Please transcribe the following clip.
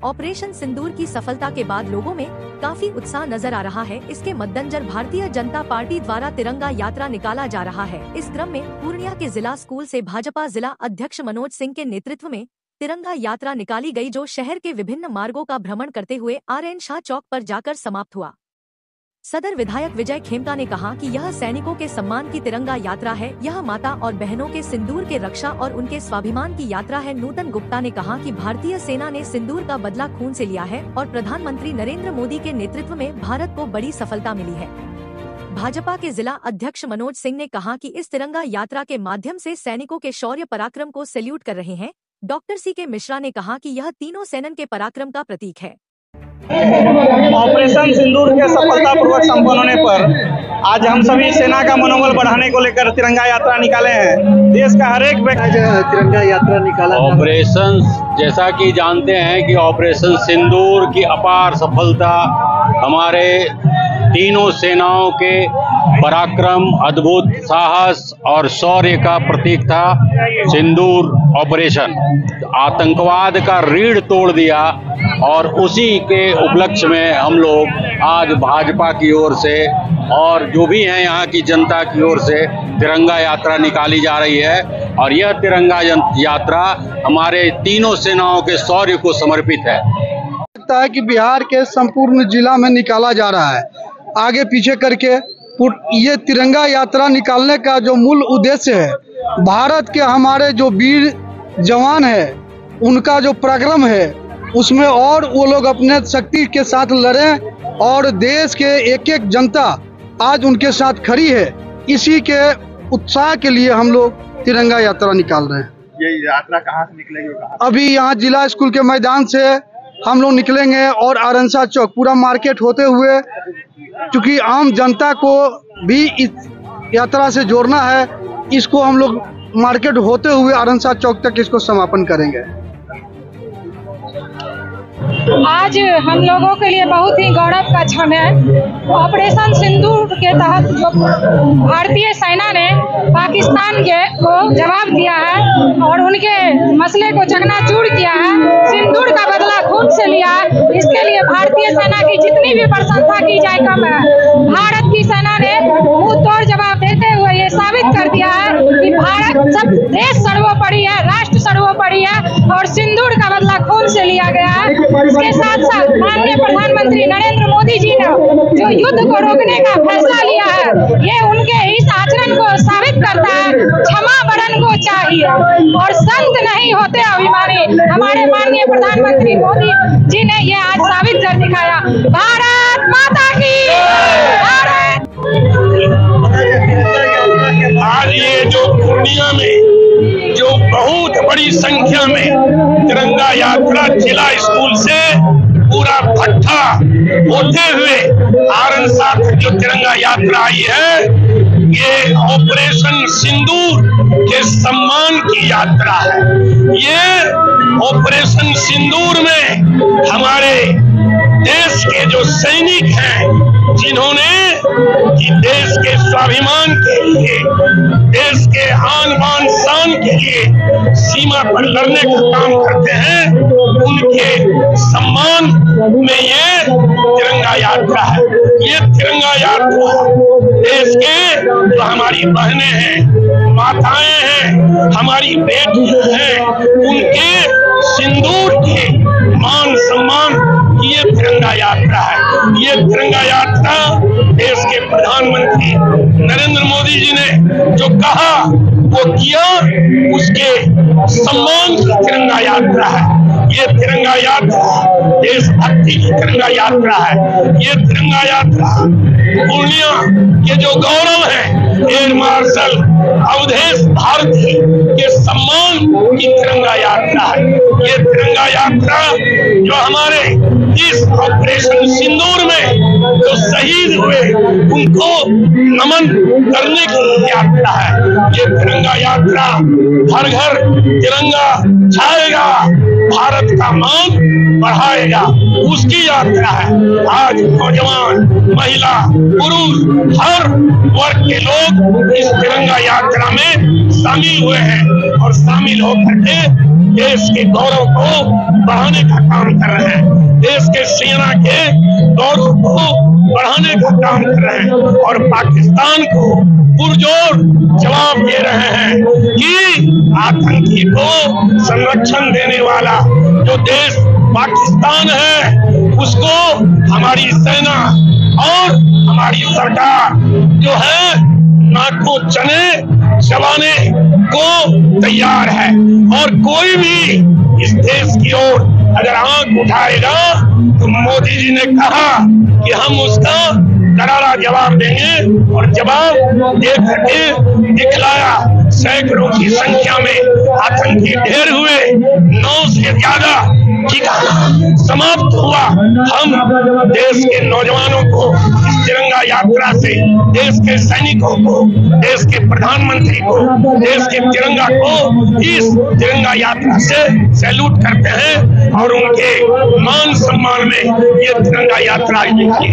Operation सिंदूर की सफलता के बाद लोगों में काफी उत्साह नजर आ रहा है। इसके मद्देनजर भारतीय जनता पार्टी द्वारा तिरंगा यात्रा निकाला जा रहा है। इस क्रम में पूर्णिया के जिला स्कूल से भाजपा जिला अध्यक्ष मनोज सिंह के नेतृत्व में तिरंगा यात्रा निकाली गई, जो शहर के विभिन्न मार्गों का भ्रमण करते हुए RN शाह चौक पर जाकर समाप्त हुआ। सदर विधायक विजय खेमका ने कहा कि यह सैनिकों के सम्मान की तिरंगा यात्रा है, यह माता और बहनों के सिंदूर के रक्षा और उनके स्वाभिमान की यात्रा है। नूतन गुप्ता ने कहा कि भारतीय सेना ने सिंदूर का बदला खून से लिया है और प्रधानमंत्री नरेंद्र मोदी के नेतृत्व में भारत को बड़ी सफलता मिली है। भाजपा के जिला अध्यक्ष मनोज सिंह ने कहा कि इस तिरंगा यात्रा के माध्यम से सैनिकों के शौर्य पराक्रम को सैल्यूट कर रहे हैं। डॉक्टर CK मिश्रा ने कहा कि यह तीनों सेनन के पराक्रम का प्रतीक है। ऑपरेशन सिंदूर के सफलतापूर्वक संपन्न होने पर आज हम सभी सेना का मनोबल बढ़ाने को लेकर तिरंगा यात्रा निकाले हैं। देश का हर एक व्यक्ति तिरंगा यात्रा निकाला। ऑपरेशन जैसा कि जानते हैं कि ऑपरेशन सिंदूर की अपार सफलता हमारे तीनों सेनाओं के पराक्रम, अद्भुत साहस और शौर्य का प्रतीक था। सिंदूर ऑपरेशन आतंकवाद का रीढ़ तोड़ दिया और उसी के उपलक्ष्य में हम लोग आज भाजपा की ओर से और जो भी हैं यहाँ की जनता की ओर से तिरंगा यात्रा निकाली जा रही है और यह तिरंगा यात्रा हमारे तीनों सेनाओं के शौर्य को समर्पित है। लगता है कि बिहार के संपूर्ण जिला में निकाला जा रहा है, आगे पीछे करके। ये तिरंगा यात्रा निकालने का जो मूल उद्देश्य है, भारत के हमारे जो वीर जवान है उनका जो पराक्रम है उसमें और वो लोग अपने शक्ति के साथ लड़ें और देश के एक एक जनता आज उनके साथ खड़ी है। इसी के उत्साह के लिए हम लोग तिरंगा यात्रा निकाल रहे हैं। ये यात्रा कहाँ से निकलेगी? अभी यहाँ जिला स्कूल के मैदान से हम लोग निकलेंगे और RN शाह चौक पूरा मार्केट होते हुए, क्योंकि आम जनता को भी इस यात्रा से जोड़ना है, इसको हम लोग मार्केट होते हुए RN शाह चौक तक इसको समापन करेंगे। आज हम लोगों के लिए बहुत ही गौरव का क्षण है। ऑपरेशन सिंदूर के तहत जो भारतीय सेना ने पाकिस्तान को जवाब दिया है और उनके मसले को चकनाचूर किया है, सिंदूर का बदला खून से लिया है, इसके लिए भारतीय सेना की जितनी भी प्रशंसा की जाए कम है। भारत की सेना ने मुंह तोड़ जवाब देते हुए ये साबित कर दिया है कि भारत सब देश सर्वोपरि है, राष्ट्र सर्वोपरि है और सिंदूर का बदला खून से लिया गया है। इसके साथ साथ माननीय प्रधानमंत्री नरेंद्र मोदी जी ने जो युद्ध को रोकने का फैसला लिया है, ये उनके इस आचरण को साबित करता है। क्षमा बरन को चाहिए और संत नहीं होते अभिमानी। हमारे माननीय प्रधानमंत्री मोदी जी ने ये आज साबित कर दिखाया। भारत माता की आज ये जो पूर्णिया में जो बहुत बड़ी संख्या में तिरंगा यात्रा जिला स्कूल से पूरा भट्ठा होते हुए RN शाह तक जो तिरंगा यात्रा आई है, ये ऑपरेशन सिंदूर के सम्मान की यात्रा है। ये ऑपरेशन सिंदूर में हमारे देश के जो सैनिक हैं, जिन्होंने कि देश के स्वाभिमान के लिए, देश के आन बान शान के लिए सीमा पर लड़ने का काम करते हैं, उनके सम्मान में ये तिरंगा यात्रा है। ये तिरंगा यात्रा देश के जो हमारी बहनें हैं, माताएं हैं, हमारी बेटियां हैं, उनके सिंदूर के मान सम्मान की ये तिरंगा यात्रा है। ये तिरंगा यात्रा देश के प्रधानमंत्री नरेंद्र मोदी जी ने जो कहा वो किया, उसके सम्मान की तिरंगा यात्रा है। ये तिरंगा यात्रा देशभक्ति की तिरंगा यात्रा है। ये तिरंगा यात्रा पूर्णिया के जो गौरव है, एयर मार्शल अवधेश भारती के सम्मान की तिरंगा यात्रा है। ये तिरंगा यात्रा जो हमारे इस ऑपरेशन सिंदूर में जो शहीद हुए उनको नमन करने की यात्रा है। ये तिरंगा यात्रा हर घर तिरंगा छाएगा, भारत का मान बढ़ाएगा, उसकी यात्रा है। आज नौजवान, महिला, पुरुष, हर वर्ग के लोग इस तिरंगा यात्रा में शामिल हुए हैं और शामिल होकर के देश के गौरव को बढ़ाने का काम कर रहे हैं, देश के सेना के गौरव को बढ़ाने का काम कर रहे हैं और पाकिस्तान को पुरजोर जवाब दे रहे हैं कि आतंकी को संरक्षण देने वाला जो देश पाकिस्तान है उसको हमारी सेना और हमारी सरकार जो है नाकों चने चबाने को तैयार है। और कोई भी इस देश की ओर अगर आंख उठाएगा तो मोदी जी ने कहा कि हम उसका करारा जवाब देंगे और जवाब दे करके दिखलाया। सैकड़ों की संख्या में आतंकी ढेर हुए, 9 से ज्यादा ठिकाना समाप्त हुआ। हम देश के नौजवानों को इस तिरंगा यात्रा से, देश के सैनिकों को, देश के प्रधानमंत्री को, देश के तिरंगा को इस तिरंगा यात्रा से सैल्यूट करते हैं और उनके मान सम्मान में ये तिरंगा यात्रा निकली।